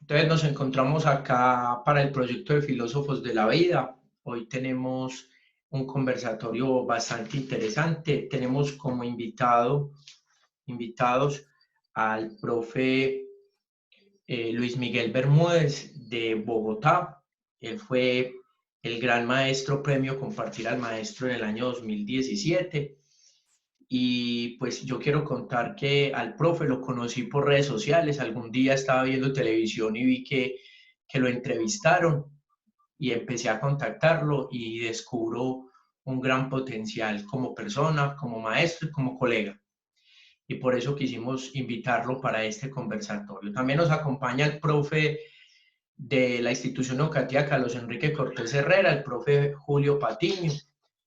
Entonces nos encontramos acá para el proyecto de Filósofos de la Vida. Hoy tenemos un conversatorio bastante interesante. Tenemos como invitados al profe Luis Miguel Bermúdez de Bogotá. Él fue el gran maestro premio Compartir al Maestro en el año 2017. Y pues yo quiero contar que al profe lo conocí por redes sociales. Algún día estaba viendo televisión y vi que lo entrevistaron y empecé a contactarlo y descubro un gran potencial como persona, como maestro y como colega. Y por eso quisimos invitarlo para este conversatorio. También nos acompaña el profe de la institución educativa Carlos Enrique Cortés Herrera, el profe Julio Patiño,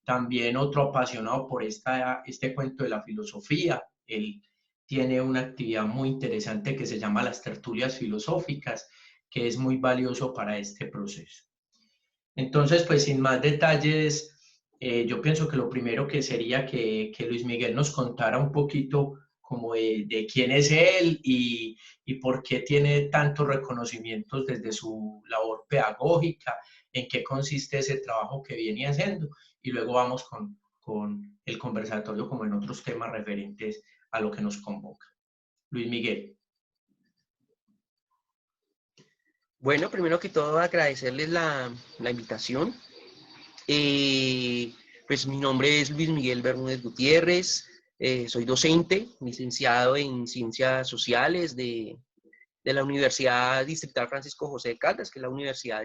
también otro apasionado por este cuento de la filosofía. Él tiene una actividad muy interesante que se llama las tertulias filosóficas, que es muy valioso para este proceso. Entonces, pues sin más detalles, yo pienso que lo primero que sería que Luis Miguel nos contara un poquito como de quién es él y por qué tiene tantos reconocimientos desde su labor pedagógica, en qué consiste ese trabajo que viene haciendo, y luego vamos con el conversatorio como en otros temas referentes a lo que nos convoca. Luis Miguel. Bueno, primero que todo agradecerles la invitación. Pues mi nombre es Luis Miguel Bermúdez Gutiérrez, soy docente, licenciado en Ciencias Sociales de la Universidad Distrital Francisco José de Caldas, que es la Universidad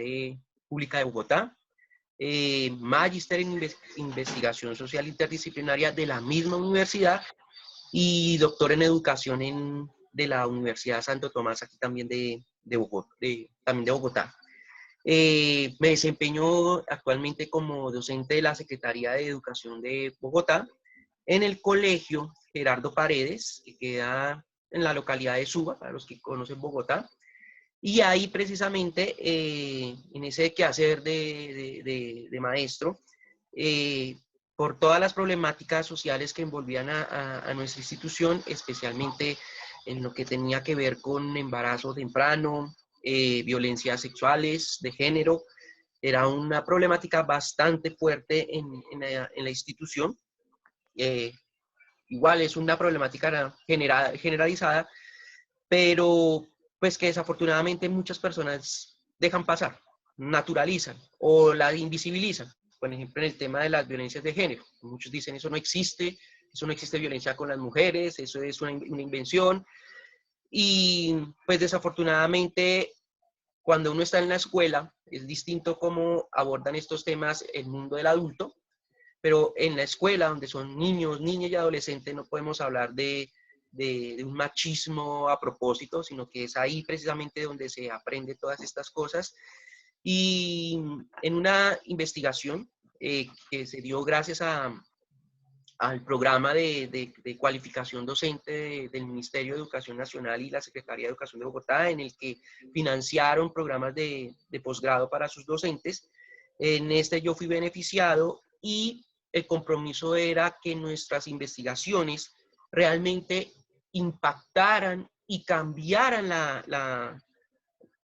Pública de Bogotá, magíster en Investigación Social Interdisciplinaria de la misma universidad y doctor en Educación de la Universidad Santo Tomás, aquí también de Bogotá. Me desempeño actualmente como docente de la Secretaría de Educación de Bogotá en el Colegio Gerardo Paredes, que queda en la localidad de Suba, para los que conocen Bogotá. Y ahí precisamente, en ese quehacer de maestro, por todas las problemáticas sociales que envolvían a nuestra institución, especialmente en lo que tenía que ver con embarazo temprano, violencias sexuales, de género. Era una problemática bastante fuerte en la institución. Igual es una problemática generalizada, pero pues que desafortunadamente muchas personas dejan pasar, naturalizan o la invisibilizan. Por ejemplo, en el tema de las violencias de género. Muchos dicen eso no existe violencia con las mujeres, eso es una invención. Y pues desafortunadamente cuando uno está en la escuela es distinto cómo abordan estos temas el mundo del adulto, pero en la escuela donde son niños, niñas y adolescentes no podemos hablar de un machismo a propósito, sino que es ahí precisamente donde se aprende todas estas cosas. Y en una investigación que se dio gracias al programa de cualificación docente del Ministerio de Educación Nacional y la Secretaría de Educación de Bogotá, en el que financiaron programas de posgrado para sus docentes. En este yo fui beneficiado y el compromiso era que nuestras investigaciones realmente impactaran y cambiaran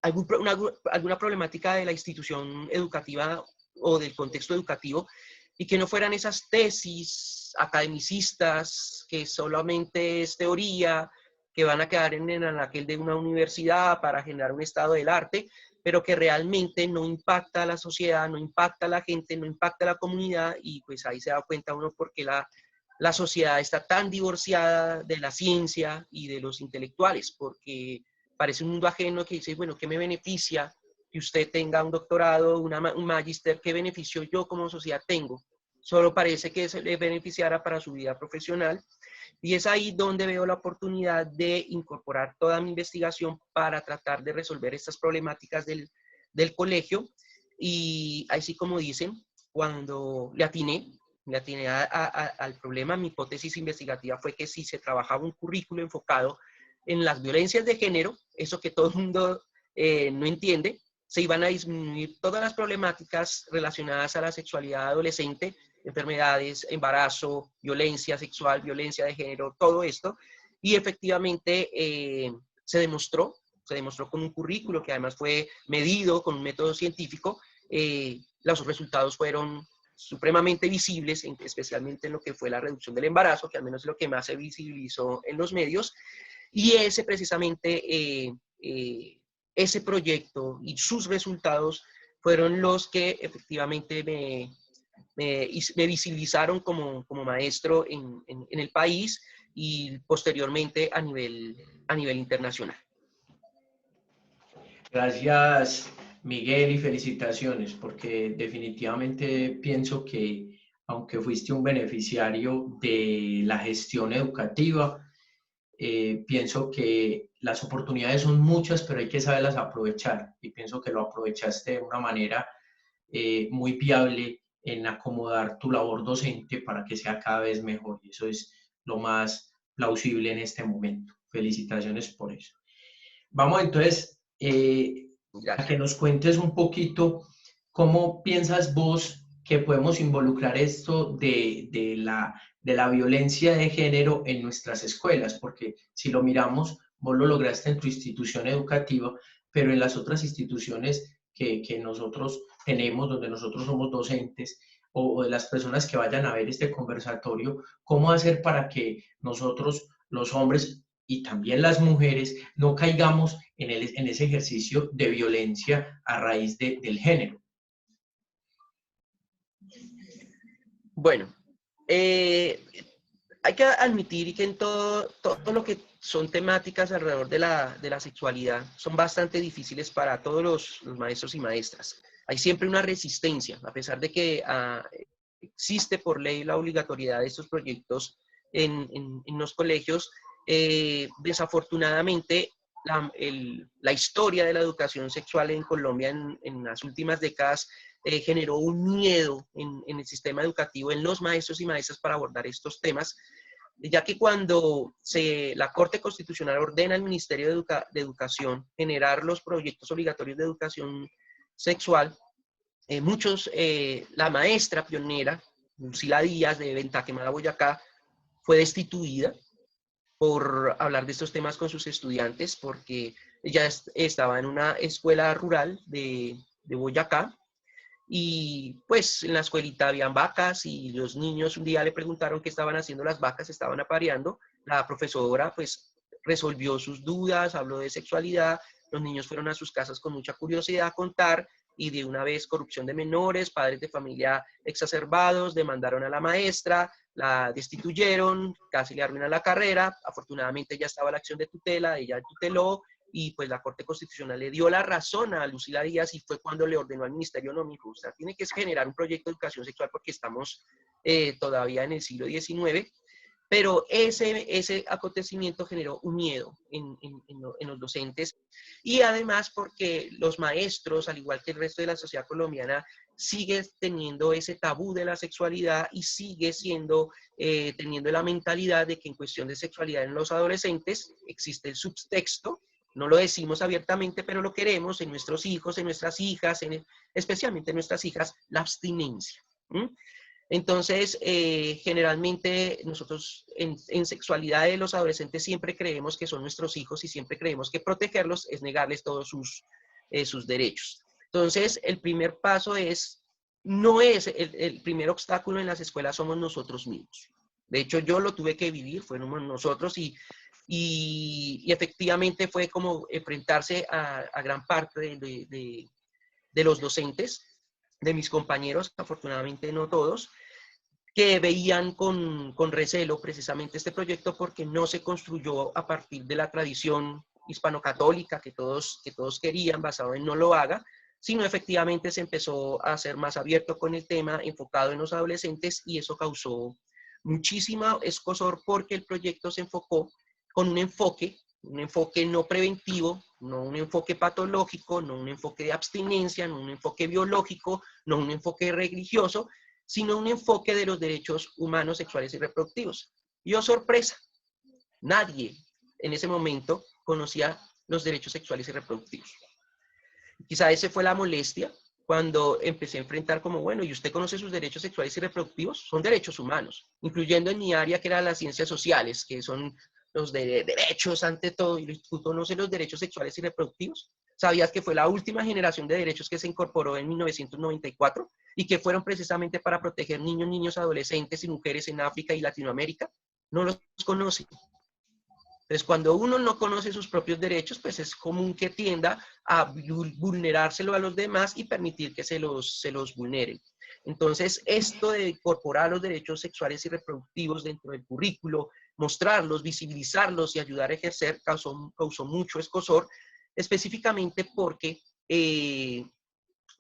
alguna problemática de la institución educativa o del contexto educativo, y que no fueran esas tesis academicistas que solamente es teoría, que van a quedar en aquel de una universidad para generar un estado del arte, pero que realmente no impacta a la sociedad, no impacta a la gente, no impacta a la comunidad, y pues ahí se da cuenta uno por qué la sociedad está tan divorciada de la ciencia y de los intelectuales, porque parece un mundo ajeno que dice, bueno, ¿qué me beneficia que usted tenga un doctorado, un magíster? ¿Qué beneficio yo como sociedad tengo? Solo parece que se le beneficiara para su vida profesional. Y es ahí donde veo la oportunidad de incorporar toda mi investigación para tratar de resolver estas problemáticas del colegio. Y así como dicen, cuando le atiné al problema, mi hipótesis investigativa fue que si se trabajaba un currículo enfocado en las violencias de género, eso que todo el mundo no entiende, se iban a disminuir todas las problemáticas relacionadas a la sexualidad adolescente, enfermedades, embarazo, violencia sexual, violencia de género, todo esto. Y efectivamente se se demostró con un currículo que además fue medido con un método científico, los resultados fueron supremamente visibles, especialmente en lo que fue la reducción del embarazo, que al menos es lo que más se visibilizó en los medios, y ese precisamente, ese proyecto y sus resultados fueron los que efectivamente me visibilizaron como maestro en el país y posteriormente a nivel internacional. Gracias, Miguel, y felicitaciones, porque definitivamente pienso que aunque fuiste un beneficiario de la gestión educativa, pienso que las oportunidades son muchas, pero hay que saberlas aprovechar, y pienso que lo aprovechaste de una manera muy viable en acomodar tu labor docente para que sea cada vez mejor, y eso es lo más plausible en este momento. Felicitaciones por eso. Vamos entonces a Gracias. que nos cuentes un poquito cómo piensas vos que podemos involucrar esto de la violencia de género en nuestras escuelas, porque si lo miramos, vos lo lograste en tu institución educativa, pero en las otras instituciones que nosotros tenemos, donde nosotros somos docentes, o de las personas que vayan a ver este conversatorio, cómo hacer para que nosotros, los hombres, y también las mujeres no caigamos en ese ejercicio de violencia a raíz del género. Bueno, hay que admitir que en todo lo que son temáticas alrededor de la sexualidad son bastante difíciles para todos los maestros y maestras. Hay siempre una resistencia, a pesar de que existe por ley la obligatoriedad de estos proyectos en los colegios. Desafortunadamente, la historia de la educación sexual en Colombia en las últimas décadas generó un miedo en el sistema educativo, en los maestros y maestras para abordar estos temas, ya que cuando la Corte Constitucional ordena al Ministerio de Educación generar los proyectos obligatorios de educación sexual, la maestra pionera, Lucila Díaz de Venta Quemada, Boyacá, fue destituida por hablar de estos temas con sus estudiantes, porque ella estaba en una escuela rural de Boyacá, y pues en la escuelita habían vacas y los niños un día le preguntaron qué estaban haciendo las vacas, estaban apareando. La profesora pues resolvió sus dudas, habló de sexualidad, los niños fueron a sus casas con mucha curiosidad a contar, y de una vez corrupción de menores, padres de familia exacerbados, demandaron a la maestra, la destituyeron, casi le arruinan la carrera. Afortunadamente ya estaba la acción de tutela, ella tuteló, y pues la Corte Constitucional le dio la razón a Lucila Díaz, y fue cuando le ordenó al ministerio: no, mijo, usted tiene que generar un proyecto de educación sexual porque estamos todavía en el siglo XIX. Pero ese acontecimiento generó un miedo en los docentes, y además porque los maestros, al igual que el resto de la sociedad colombiana, sigue teniendo ese tabú de la sexualidad y sigue teniendo la mentalidad de que en cuestión de sexualidad en los adolescentes existe el subtexto. No lo decimos abiertamente, pero lo queremos en nuestros hijos, en nuestras hijas, especialmente en nuestras hijas, la abstinencia. Entonces, generalmente nosotros en sexualidad de los adolescentes siempre creemos que son nuestros hijos, y siempre creemos que protegerlos es negarles todos sus derechos. Entonces, el primer paso no es el primer obstáculo en las escuelas, somos nosotros mismos. De hecho, yo lo tuve que vivir, fuimos nosotros, y efectivamente fue como enfrentarse a gran parte de los docentes, de mis compañeros, afortunadamente no todos, que veían con recelo precisamente este proyecto, porque no se construyó a partir de la tradición hispano-católica que todos querían, basado en no lo haga, sino efectivamente se empezó a ser más abierto con el tema, enfocado en los adolescentes, y eso causó muchísima escozor, porque el proyecto se enfocó con un enfoque no preventivo, no un enfoque patológico, no un enfoque de abstinencia, no un enfoque biológico, no un enfoque religioso, sino un enfoque de los derechos humanos, sexuales y reproductivos. Y oh sorpresa, nadie en ese momento conocía los derechos sexuales y reproductivos. Quizá esa fue la molestia cuando empecé a enfrentar como, bueno, ¿y usted conoce sus derechos sexuales y reproductivos? Son derechos humanos, incluyendo en mi área, que era las ciencias sociales, que son los derechos ante todo, y tú conoces los derechos sexuales y reproductivos. ¿Sabías que fue la última generación de derechos que se incorporó en 1994 y que fueron precisamente para proteger niños, niños, adolescentes y mujeres en África y Latinoamérica? No los conocen. Entonces, cuando uno no conoce sus propios derechos, pues es común que tienda a vulnerárselo a los demás y permitir que se los vulneren. Entonces, esto de incorporar los derechos sexuales y reproductivos dentro del currículo, mostrarlos, visibilizarlos y ayudar a ejercer, causó mucho escozor, específicamente porque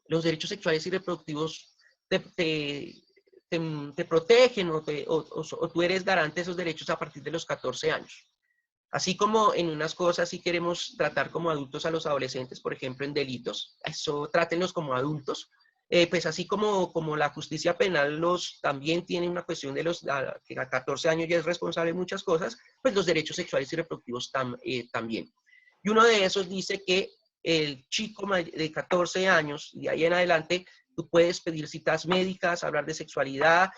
los derechos sexuales y reproductivos te protegen o tú eres garante de esos derechos a partir de los 14 años. Así como en unas cosas sí queremos tratar como adultos a los adolescentes, por ejemplo, en delitos, eso trátenlos como adultos, pues así como la justicia penal también tiene una cuestión de que a 14 años ya es responsable de muchas cosas, pues los derechos sexuales y reproductivos también. Y uno de esos dice que el chico de 14 años y de ahí en adelante, tú puedes pedir citas médicas, hablar de sexualidad,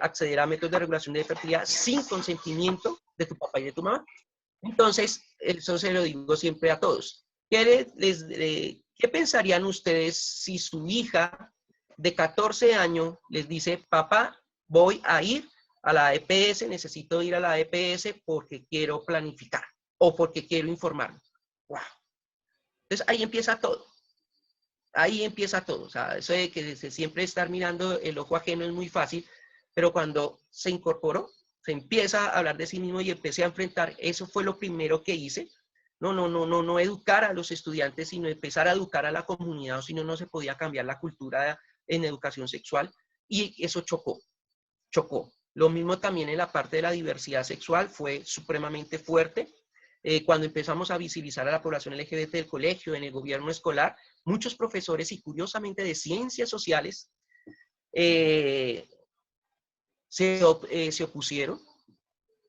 acceder a métodos de regulación de fertilidad sin consentimiento de tu papá y de tu mamá. Entonces, eso se lo digo siempre a todos. ¿Qué pensarían ustedes si su hija de 14 años les dice, papá, voy a ir a la EPS, necesito ir a la EPS porque quiero planificar o porque quiero informarme? ¡Wow! Entonces, ahí empieza todo. Ahí empieza todo. O sea, eso de que siempre estar mirando el ojo ajeno es muy fácil, pero cuando se incorporó, se empieza a hablar de sí mismo y empecé a enfrentar, eso fue lo primero que hice. No educar a los estudiantes, sino empezar a educar a la comunidad, o si no, no se podía cambiar la cultura en educación sexual. Y eso chocó. Lo mismo también en la parte de la diversidad sexual, fue supremamente fuerte. Cuando empezamos a visibilizar a la población LGBT del colegio, en el gobierno escolar, muchos profesores y curiosamente de ciencias sociales se opusieron,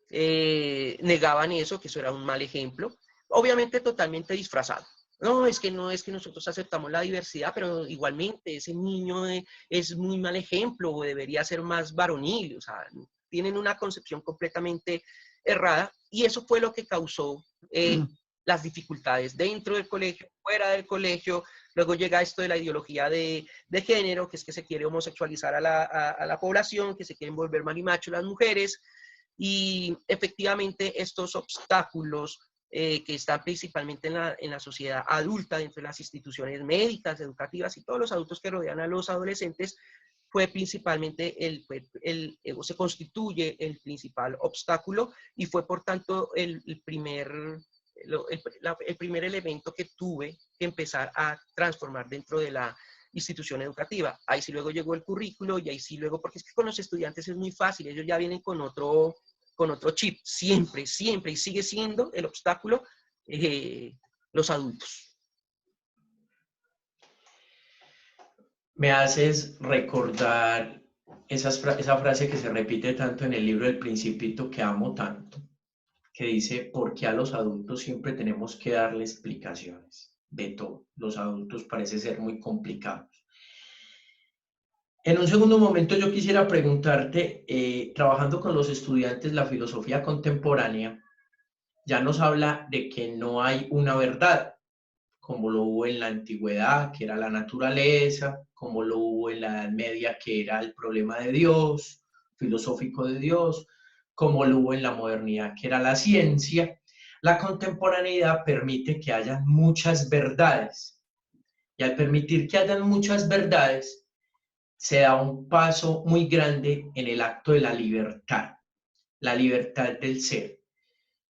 negaban eso, que eso era un mal ejemplo, obviamente totalmente disfrazado. No es que nosotros aceptamos la diversidad, pero igualmente ese niño es muy mal ejemplo o debería ser más varonil. O sea, tienen una concepción completamente errada y eso fue lo que causó las dificultades dentro del colegio, fuera del colegio. Luego llega esto de la ideología de género, que es que se quiere homosexualizar a la población, que se quieren volver marimacho las mujeres. Y efectivamente estos obstáculos que están principalmente en la sociedad adulta, dentro de las instituciones médicas, educativas y todos los adultos que rodean a los adolescentes, fue principalmente se constituye el principal obstáculo y fue por tanto el primer elemento que tuve que empezar a transformar dentro de la institución educativa. Ahí sí luego llegó el currículo y ahí sí luego, porque es que con los estudiantes es muy fácil, ellos ya vienen con otro chip, siempre, y sigue siendo el obstáculo los adultos. Me haces recordar esa frase que se repite tanto en el libro El Principito que amo tanto, que dice, ¿por qué a los adultos siempre tenemos que darle explicaciones de todo? Los adultos parece ser muy complicados. En un segundo momento yo quisiera preguntarte, trabajando con los estudiantes, la filosofía contemporánea ya nos habla de que no hay una verdad, como lo hubo en la antigüedad, que era la naturaleza, como lo hubo en la Edad Media, que era el problema de Dios, filosófico de Dios, como lo hubo en la modernidad, que era la ciencia. La contemporaneidad permite que haya muchas verdades. Y al permitir que hayan muchas verdades, se da un paso muy grande en el acto de la libertad del ser.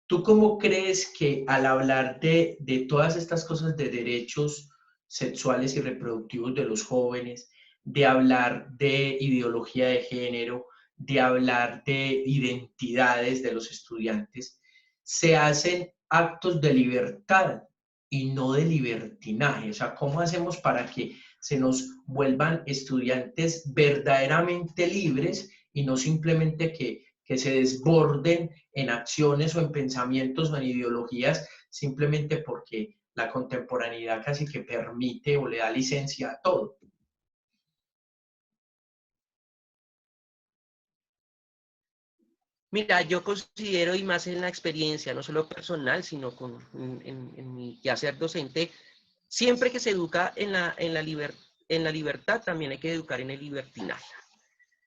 ¿Tú cómo crees que al hablar de todas estas cosas de derechos sexuales y reproductivos de los jóvenes, de hablar de ideología de género, de hablar de identidades de los estudiantes, se hacen actos de libertad y no de libertinaje? O sea, ¿cómo hacemos para que se nos vuelvan estudiantes verdaderamente libres y no simplemente que se desborden en acciones o en pensamientos o en ideologías simplemente porque la contemporaneidad casi que permite o le da licencia a todo? Mira, yo considero, y más en la experiencia, no solo personal, sino en mi quehacer docente, siempre que se educa en la libertad, también hay que educar en el libertinaje.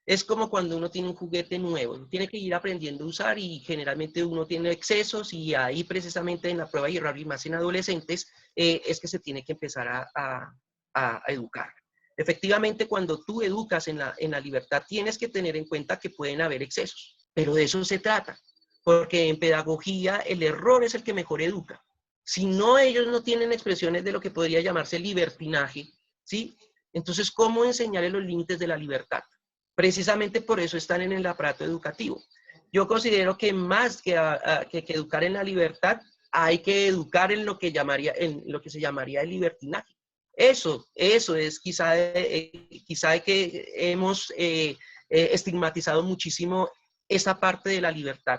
Es como cuando uno tiene un juguete nuevo, tiene que ir aprendiendo a usar y generalmente uno tiene excesos y ahí precisamente en la prueba y error y más en adolescentes es que se tiene que empezar a educar. Efectivamente, cuando tú educas en la libertad, tienes que tener en cuenta que pueden haber excesos, pero de eso se trata, porque en pedagogía el error es el que mejor educa. Si no, ellos no tienen expresiones de lo que podría llamarse libertinaje, ¿sí? Entonces, ¿cómo enseñarles los límites de la libertad? Precisamente por eso están en el aparato educativo. Yo considero que más que educar en la libertad, hay que educar en lo que, en lo que se llamaría el libertinaje. Eso es quizá que hemos estigmatizado muchísimo esa parte de la libertad,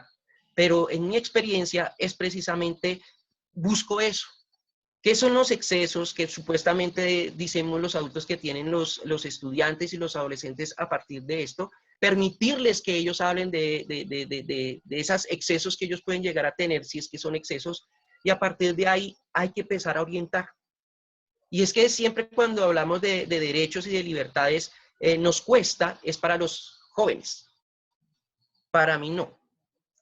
pero en mi experiencia es precisamente busco eso. ¿Qué son los excesos que supuestamente decimos los adultos que tienen los estudiantes y los adolescentes a partir de esto? Permitirles que ellos hablen de esos excesos que ellos pueden llegar a tener, si es que son excesos, y a partir de ahí hay que empezar a orientar. Y es que siempre cuando hablamos de derechos y de libertades, nos cuesta, es para los jóvenes. Para mí no.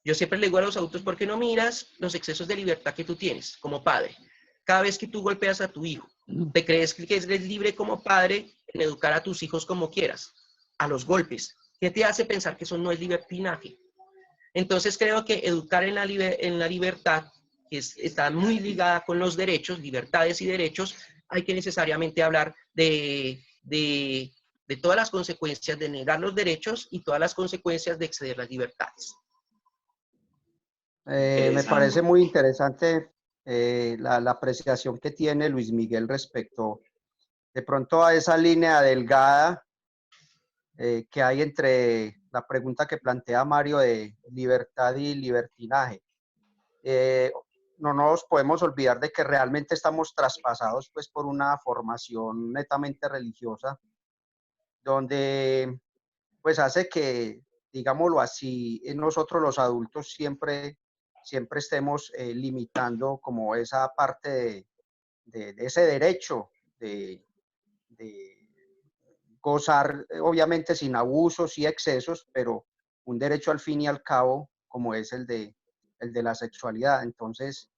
Yo siempre le digo a los adultos, ¿por qué no miras los excesos de libertad que tú tienes como padre? Cada vez que tú golpeas a tu hijo, ¿te crees que eres libre como padre en educar a tus hijos como quieras? A los golpes. ¿Qué te hace pensar que eso no es libertinaje? Entonces creo que educar en la libertad, que está muy ligada con los derechos, libertades y derechos, hay que necesariamente hablar de todas las consecuencias de negar los derechos y todas las consecuencias de exceder las libertades. Me parece muy interesante la apreciación que tiene Luis Miguel respecto de pronto a esa línea delgada que hay entre la pregunta que plantea Mario de libertad y libertinaje. No nos podemos olvidar de que realmente estamos traspasados pues por una formación netamente religiosa, donde pues hace que, digámoslo así, nosotros los adultos siempre estemos limitando como esa parte de ese derecho de gozar, obviamente sin abusos y excesos, pero un derecho al fin y al cabo como es el de la sexualidad. Entonces,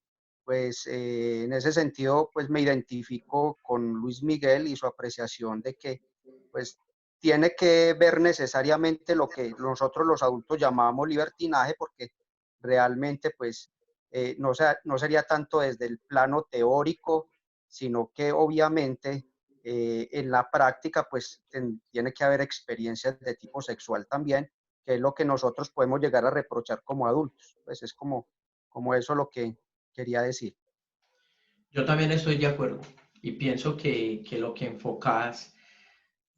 pues en ese sentido, pues me identifico con Luis Miguel y su apreciación de que pues tiene que ver necesariamente lo que nosotros los adultos llamamos libertinaje, porque realmente pues no sería tanto desde el plano teórico, sino que obviamente en la práctica pues tiene que haber experiencias de tipo sexual también, que es lo que nosotros podemos llegar a reprochar como adultos. Pues es como eso lo que quería decir. Yo también estoy de acuerdo y pienso que lo que enfocas,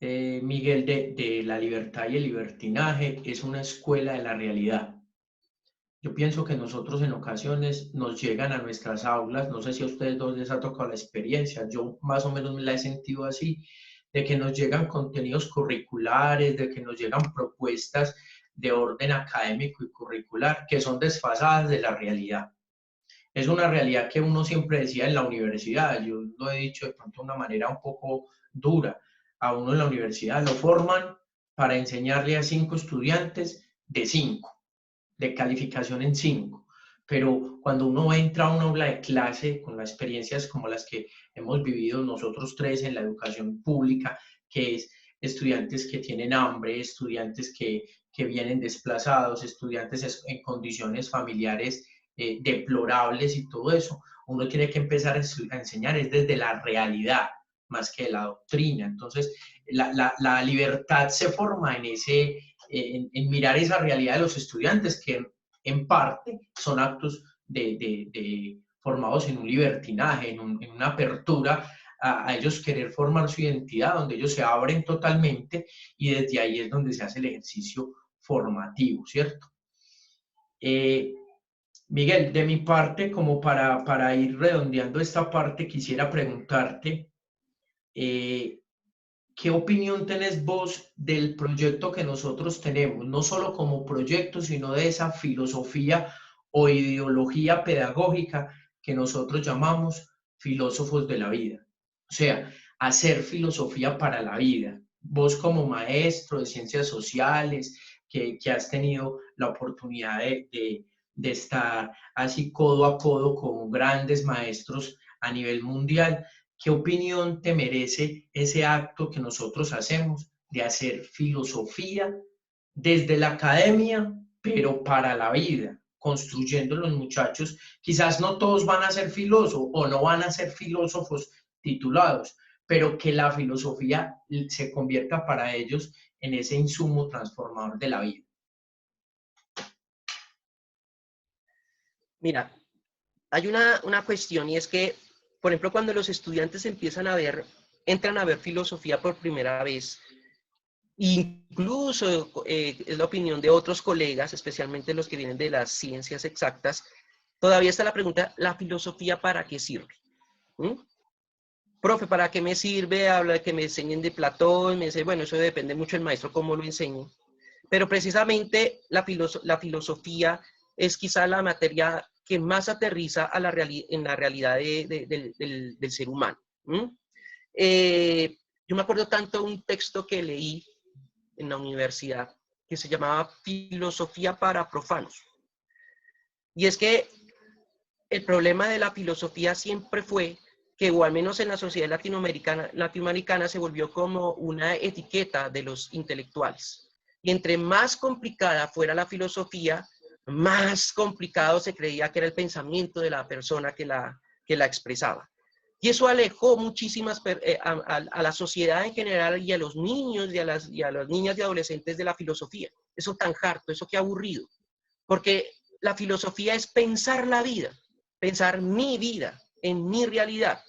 Miguel, de la libertad y el libertinaje es una escuela de la realidad. Yo pienso que nosotros en ocasiones nos llegan a nuestras aulas, no sé si a ustedes dos les ha tocado la experiencia, yo más o menos me la he sentido así, de que nos llegan contenidos curriculares, de que nos llegan propuestas de orden académico y curricular que son desfasadas de la realidad. Es una realidad que uno siempre decía en la universidad, yo lo he dicho de pronto de una manera un poco dura, a uno en la universidad lo forman para enseñarle a 5 estudiantes de 5 de calificación en 5. Pero cuando uno entra a una aula de clase con las experiencias como las que hemos vivido nosotros tres en la educación pública, que es estudiantes que tienen hambre, estudiantes que vienen desplazados, estudiantes en condiciones familiares deplorables y todo eso, uno tiene que empezar a enseñar es desde la realidad más que la doctrina. Entonces, la libertad se forma en ese, en mirar esa realidad de los estudiantes, que en parte son actos formados en un libertinaje, en una apertura a ellos querer formar su identidad, donde ellos se abren totalmente y desde ahí es donde se hace el ejercicio formativo, ¿cierto? Miguel, de mi parte, como para ir redondeando esta parte, quisiera preguntarte, ¿qué opinión tenés vos del proyecto que nosotros tenemos? No solo como proyecto, sino de esa filosofía o ideología pedagógica que nosotros llamamos filósofos de la vida. O sea, hacer filosofía para la vida. Vos como maestro de ciencias sociales, que has tenido la oportunidad de estar así codo a codo con grandes maestros a nivel mundial, ¿qué opinión te merece ese acto que nosotros hacemos de hacer filosofía desde la academia, pero para la vida, construyendo los muchachos? Quizás no todos van a ser filósofos o no van a ser filósofos titulados, pero que la filosofía se convierta para ellos en ese insumo transformador de la vida. Mira, hay una cuestión y es que, por ejemplo, cuando los estudiantes entran a ver filosofía por primera vez, incluso es la opinión de otros colegas, especialmente los que vienen de las ciencias exactas, todavía está la pregunta, ¿la filosofía para qué sirve? ¿Mm? Profe, ¿para qué me sirve? Habla de que me enseñen de Platón, me dice, bueno, eso depende mucho del maestro cómo lo enseñe. Pero precisamente la filosofía es quizá la materia que más aterriza a en la realidad del ser humano. Yo me acuerdo tanto de un texto que leí en la universidad que se llamaba Filosofía para profanos. Y es que el problema de la filosofía siempre fue que, o al menos en la sociedad latinoamericana se volvió como una etiqueta de los intelectuales. Y entre más complicada fuera la filosofía, más complicado se creía que era el pensamiento de la persona que la expresaba. Y eso alejó muchísimas a la sociedad en general y a los niños y a las niñas y adolescentes de la filosofía. Eso tan harto, eso que aburrido. Porque la filosofía es pensar la vida, pensar mi vida, en mi realidad.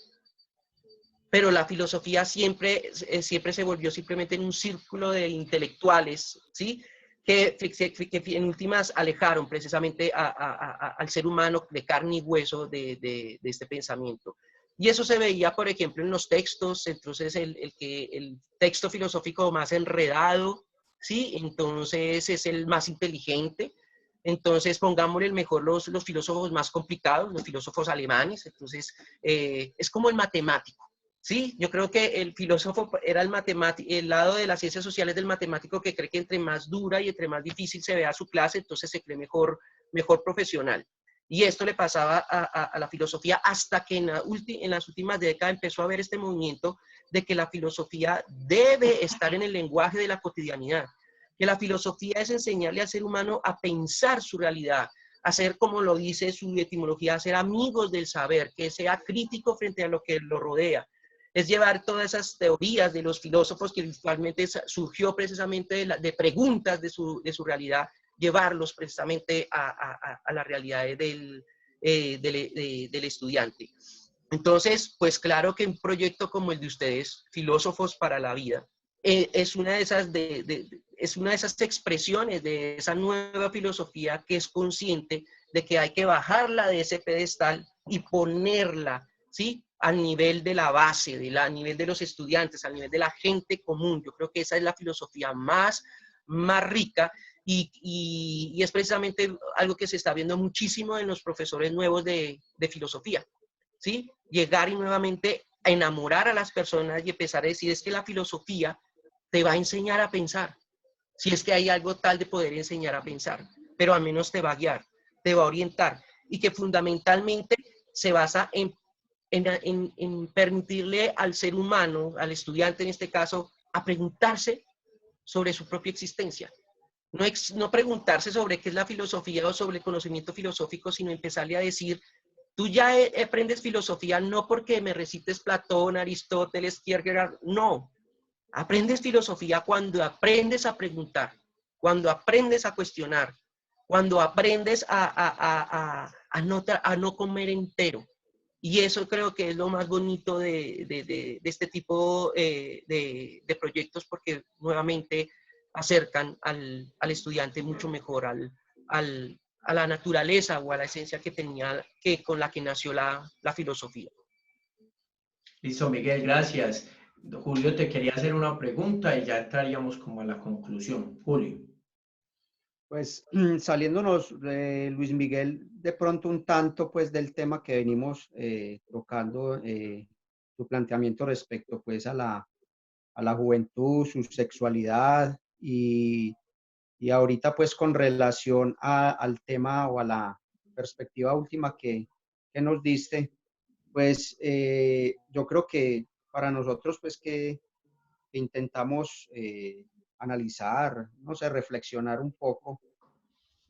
Pero la filosofía siempre se volvió simplemente en un círculo de intelectuales, ¿sí? Que en últimas alejaron precisamente al ser humano de carne y hueso de este pensamiento. Y eso se veía, por ejemplo, en los textos. Entonces el texto filosófico más enredado, ¿sí? Entonces es el más inteligente. Entonces pongámosle mejor los filósofos más complicados, los filósofos alemanes. Entonces es como el matemático. Sí, yo creo que el filósofo era el lado de las ciencias sociales del matemático que cree que entre más dura y entre más difícil se vea su clase, entonces se cree mejor profesional. Y esto le pasaba a la filosofía hasta que en las últimas décadas empezó a haber este movimiento de que la filosofía debe estar en el lenguaje de la cotidianidad, que la filosofía es enseñarle al ser humano a pensar su realidad, a ser, como lo dice su etimología, a ser amigos del saber, que sea crítico frente a lo que lo rodea. Es llevar todas esas teorías de los filósofos que virtualmente surgió precisamente de preguntas de su realidad, llevarlos precisamente a la realidad del estudiante. Entonces, pues claro que un proyecto como el de ustedes, Filósofos para la Vida, es una de esas expresiones de esa nueva filosofía que es consciente de que hay que bajarla de ese pedestal y ponerla, ¿sí?, al nivel de la base, a nivel de los estudiantes, al nivel de la gente común. Yo creo que esa es la filosofía más rica y es precisamente algo que se está viendo muchísimo en los profesores nuevos de filosofía, ¿sí? Llegar y nuevamente a enamorar a las personas y empezar a decir, es que la filosofía te va a enseñar a pensar, si es que hay algo tal de poder enseñar a pensar, pero al menos te va a guiar, te va a orientar, y que fundamentalmente se basa en permitirle al ser humano, al estudiante en este caso, a preguntarse sobre su propia existencia. No preguntarse sobre qué es la filosofía o sobre el conocimiento filosófico, sino empezarle a decir, tú ya aprendes filosofía no porque me recites Platón, Aristóteles, Kierkegaard, no. Aprendes filosofía cuando aprendes a preguntar, cuando aprendes a cuestionar, cuando aprendes a no comer entero. Y eso creo que es lo más bonito de este tipo de proyectos, porque nuevamente acercan al estudiante mucho mejor a la naturaleza o a la esencia que tenía, con la que nació la filosofía. Listo, Miguel, gracias. Julio te quería hacer una pregunta y ya entraríamos como a la conclusión. Julio. Pues saliéndonos de Luis Miguel, de pronto un tanto pues del tema que venimos tocando, tu planteamiento respecto pues a la juventud, su sexualidad y ahorita pues con relación al tema o a la perspectiva última que nos diste, pues yo creo que para nosotros pues que intentamos analizar, no sé, reflexionar un poco,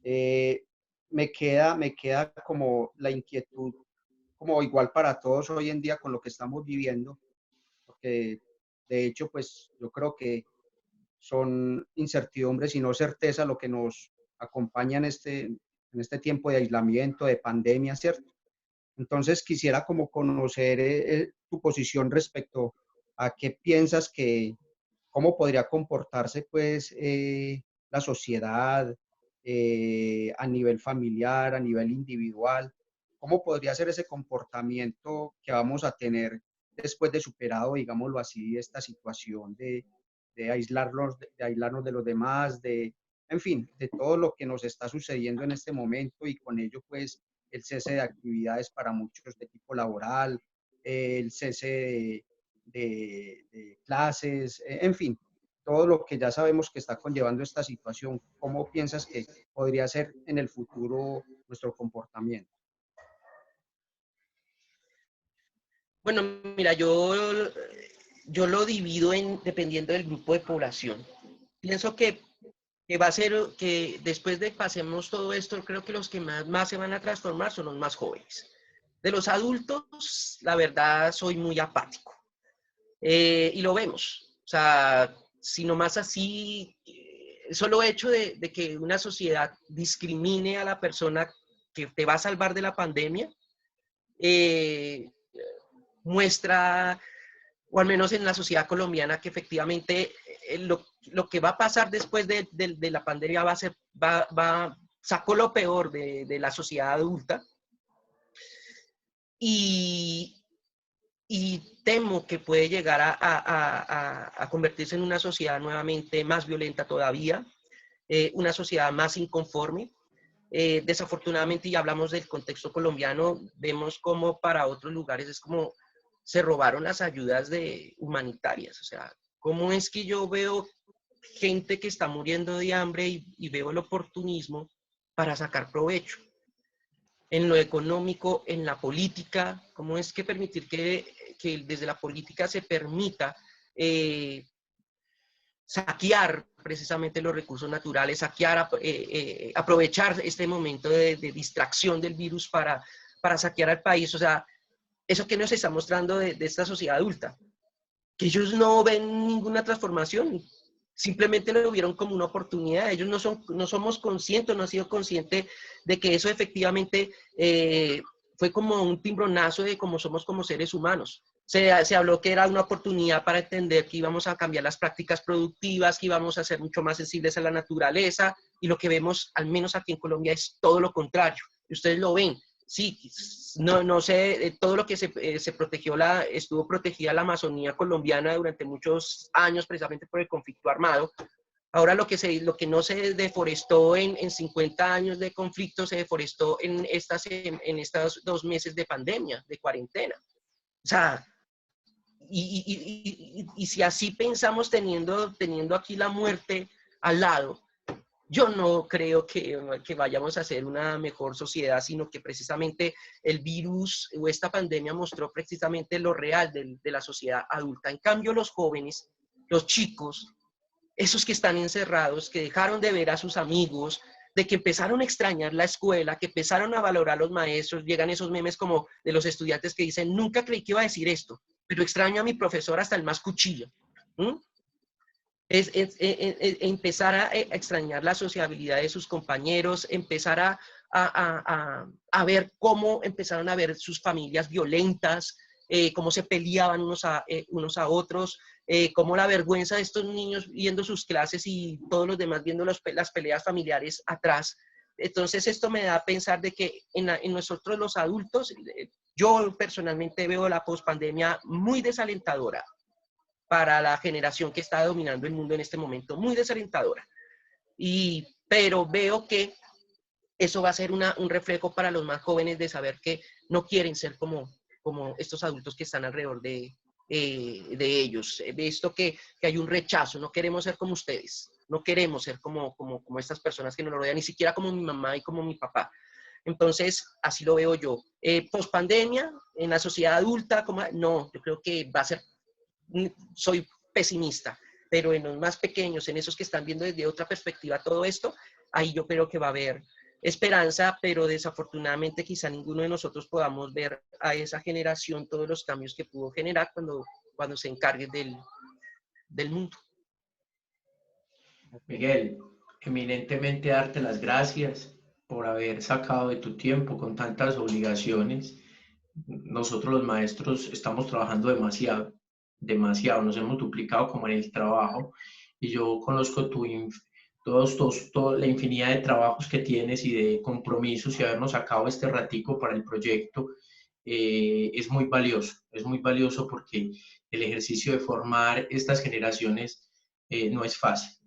eh, me queda como la inquietud, como igual para todos hoy en día con lo que estamos viviendo, porque de hecho pues yo creo que son incertidumbres y no certeza lo que nos acompaña en este tiempo de aislamiento, de pandemia, ¿cierto? Entonces quisiera como conocer tu posición respecto a qué piensas que, cómo podría comportarse pues la sociedad a nivel familiar, a nivel individual, cómo podría ser ese comportamiento que vamos a tener después de superado, digámoslo así, esta situación de aislarnos de los demás, en fin, de todo lo que nos está sucediendo en este momento y con ello pues el cese de actividades para muchos de tipo laboral, el cese de clases, en fin, todo lo que ya sabemos que está conllevando esta situación. ¿Cómo piensas que podría ser en el futuro nuestro comportamiento? Bueno, mira, yo lo divido dependiendo del grupo de población. Pienso que va a ser que después de que pasemos todo esto, creo que los que más se van a transformar son los más jóvenes. De los adultos, la verdad, soy muy apático. Y lo vemos. O sea, si nomás así, solo hecho de que una sociedad discrimine a la persona que te va a salvar de la pandemia, eh, muestra, o al menos en la sociedad colombiana, que efectivamente lo que va a pasar después de la pandemia va a ser, sacó lo peor de la sociedad adulta y, y temo que puede llegar a convertirse en una sociedad nuevamente más violenta todavía, una sociedad más inconforme. Desafortunadamente, y hablamos del contexto colombiano, vemos como para otros lugares es como se robaron las ayudas humanitarias. O sea, ¿cómo es que yo veo gente que está muriendo de hambre y veo el oportunismo para sacar provecho? En lo económico, en la política, ¿cómo es que permitir que desde la política se permita saquear precisamente los recursos naturales, aprovechar este momento de distracción del virus para saquear al país? O sea, ¿eso que nos está mostrando de esta sociedad adulta? Que ellos no ven ninguna transformación, simplemente lo vieron como una oportunidad. Ellos no somos conscientes, no han sido conscientes de que eso efectivamente fue como un timbronazo de cómo somos como seres humanos. Se habló que era una oportunidad para entender que íbamos a cambiar las prácticas productivas, que íbamos a ser mucho más sensibles a la naturaleza, y lo que vemos, al menos aquí en Colombia, es todo lo contrario. Y ustedes lo ven. Sí, no sé, todo lo que se protegió, estuvo protegida la Amazonía colombiana durante muchos años precisamente por el conflicto armado. Ahora lo que no se deforestó en 50 años de conflicto, se deforestó en estos 2 meses de pandemia, de cuarentena. O sea, y si así pensamos teniendo aquí la muerte al lado, yo no creo que vayamos a ser una mejor sociedad, sino que precisamente el virus o esta pandemia mostró precisamente lo real de la sociedad adulta. En cambio, los jóvenes, los chicos, esos que están encerrados, que dejaron de ver a sus amigos, de que empezaron a extrañar la escuela, que empezaron a valorar a los maestros, llegan esos memes como de los estudiantes que dicen, nunca creí que iba a decir esto, pero extraño a mi profesor hasta el más cuchillo. ¿Mm? Empezar a extrañar la sociabilidad de sus compañeros, empezar a ver cómo empezaron a ver sus familias violentas, cómo se peleaban unos a otros, cómo la vergüenza de estos niños viendo sus clases y todos los demás viendo las peleas familiares atrás. Entonces esto me da a pensar de que en nosotros los adultos, yo personalmente veo la pospandemia muy desalentadora. para la generación que está dominando el mundo en este momento, muy desalentadora. Pero veo que eso va a ser un reflejo para los más jóvenes de saber que no quieren ser como estos adultos que están alrededor de ellos. De esto que hay un rechazo, no queremos ser como ustedes, no queremos ser como estas personas que nos rodean, ni siquiera como mi mamá y como mi papá. Entonces, así lo veo yo. Post pandemia, en la sociedad adulta, no, yo creo que va a ser, soy pesimista, pero en los más pequeños, en esos que están viendo desde otra perspectiva todo esto, ahí yo creo que va a haber esperanza, pero desafortunadamente quizá ninguno de nosotros podamos ver a esa generación todos los cambios que pudo generar cuando se encargue del mundo. Miguel, eminentemente darte las gracias por haber sacado de tu tiempo con tantas obligaciones. Nosotros los maestros estamos trabajando demasiado, nos hemos duplicado como en el trabajo, y yo conozco toda la infinidad de trabajos que tienes y de compromisos, y habernos sacado este ratico para el proyecto es muy valioso porque el ejercicio de formar estas generaciones no es fácil,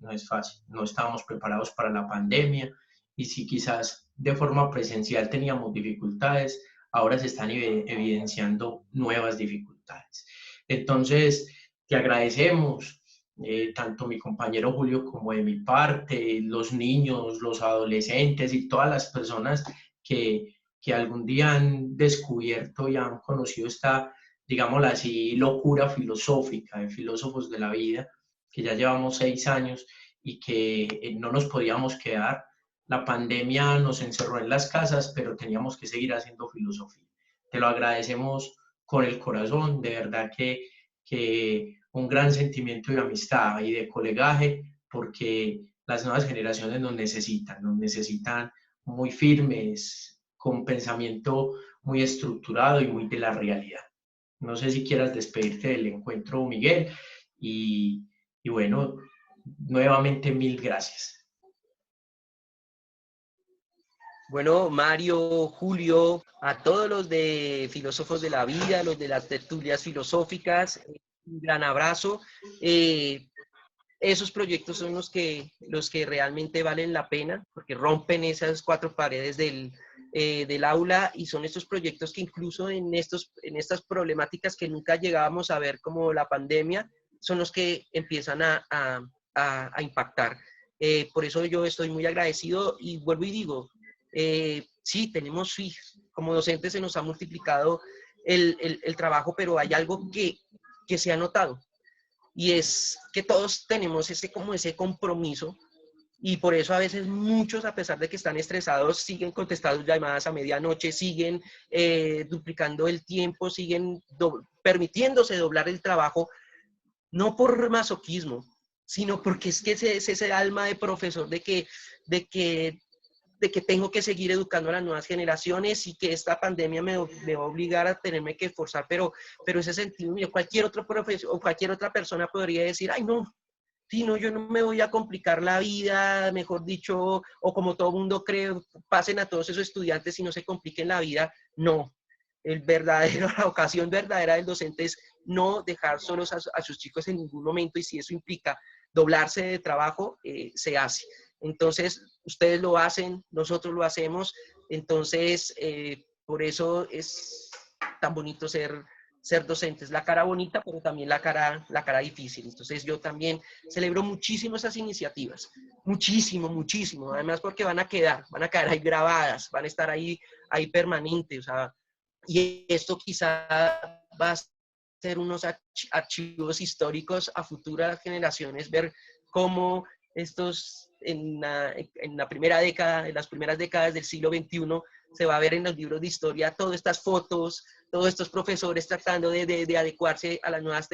no estábamos preparados para la pandemia, y si quizás de forma presencial teníamos dificultades, ahora se están evidenciando nuevas dificultades. Entonces, te agradecemos, tanto mi compañero Julio como de mi parte, los niños, los adolescentes y todas las personas que algún día han descubierto y han conocido esta, digámoslo así, locura filosófica de filósofos de la vida, que ya llevamos 6 años y que no nos podíamos quedar. La pandemia nos encerró en las casas, pero teníamos que seguir haciendo filosofía. Te lo agradecemos con el corazón, de verdad que un gran sentimiento de amistad y de colegaje, porque las nuevas generaciones nos necesitan muy firmes, con pensamiento muy estructurado y muy de la realidad. No sé si quieras despedirte del encuentro, Miguel, y bueno, nuevamente mil gracias. Bueno, Mario, Julio, a todos los de Filósofos de la Vida, los de las tertulias filosóficas, un gran abrazo. Esos proyectos son los que realmente valen la pena, porque rompen esas 4 paredes del aula, y son estos proyectos que incluso en estas problemáticas que nunca llegábamos a ver, como la pandemia, son los que empiezan a impactar. Por eso yo estoy muy agradecido, y vuelvo y digo, sí, como docentes se nos ha multiplicado el trabajo, pero hay algo que se ha notado, y es que todos tenemos ese compromiso, y por eso a veces muchos, a pesar de que están estresados, siguen contestando llamadas a medianoche, siguen duplicando el tiempo, siguen permitiéndose doblar el trabajo, no por masoquismo, sino porque es que es ese alma de profesor de que tengo que seguir educando a las nuevas generaciones, y que esta pandemia me va a obligar a tenerme que esforzar, pero ese sentido mío, cualquier otro profesor o cualquier otra persona podría decir, ay no, sí, no, yo no me voy a complicar la vida, mejor dicho, o como todo mundo cree, pasen a todos esos estudiantes y no se compliquen la vida. No, la ocasión verdadera del docente es no dejar solos a sus chicos en ningún momento, y si eso implica doblarse de trabajo, se hace. Entonces, ustedes lo hacen, nosotros lo hacemos, entonces, por eso es tan bonito ser docentes, la cara bonita, pero también la cara difícil. Entonces, yo también celebro muchísimo esas iniciativas, muchísimo, muchísimo, además porque van a quedar ahí grabadas, van a estar ahí permanentes, o sea, y esto quizá va a ser unos archivos históricos a futuras generaciones, ver cómo estos, en la primera década, en las primeras décadas del siglo XXI, se va a ver en los libros de historia todas estas fotos, todos estos profesores tratando de adecuarse a las nuevas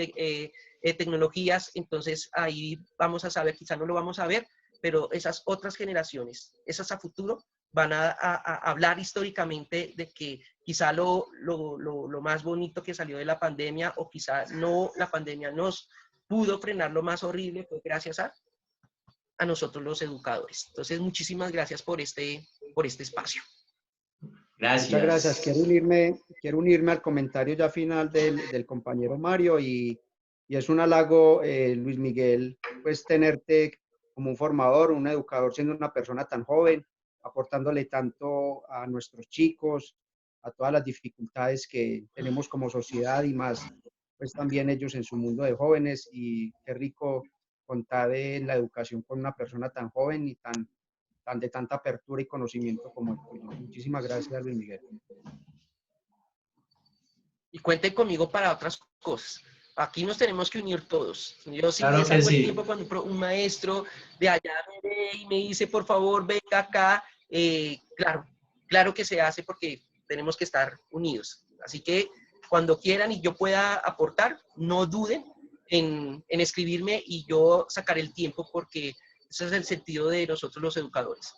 tecnologías. Entonces ahí vamos a saber, quizá no lo vamos a ver, pero esas otras generaciones, esas a futuro, van a hablar históricamente de que quizá lo más bonito que salió de la pandemia, o quizá no, la pandemia nos pudo frenar lo más horrible, fue gracias a nosotros los educadores. Entonces, muchísimas gracias por este espacio. Gracias. Muchas gracias. Quiero unirme al comentario ya final del compañero Mario, y y es un halago, Luis Miguel, pues tenerte como un formador, un educador, siendo una persona tan joven, aportándole tanto a nuestros chicos, a todas las dificultades que tenemos como sociedad y más, pues también ellos en su mundo de jóvenes, y qué rico contar en la educación con una persona tan joven y tan de tanta apertura y conocimiento como el tuyo. Muchísimas gracias, Luis Miguel. Y cuenten conmigo para otras cosas. Aquí nos tenemos que unir todos. Yo sí Claro me que saco el sí. tiempo cuando un maestro de allá me ve y me dice, por favor, venga acá. Claro, claro que se hace porque tenemos que estar unidos. Así que cuando quieran y yo pueda aportar, no duden en escribirme y yo sacaré el tiempo porque ese es el sentido de nosotros los educadores.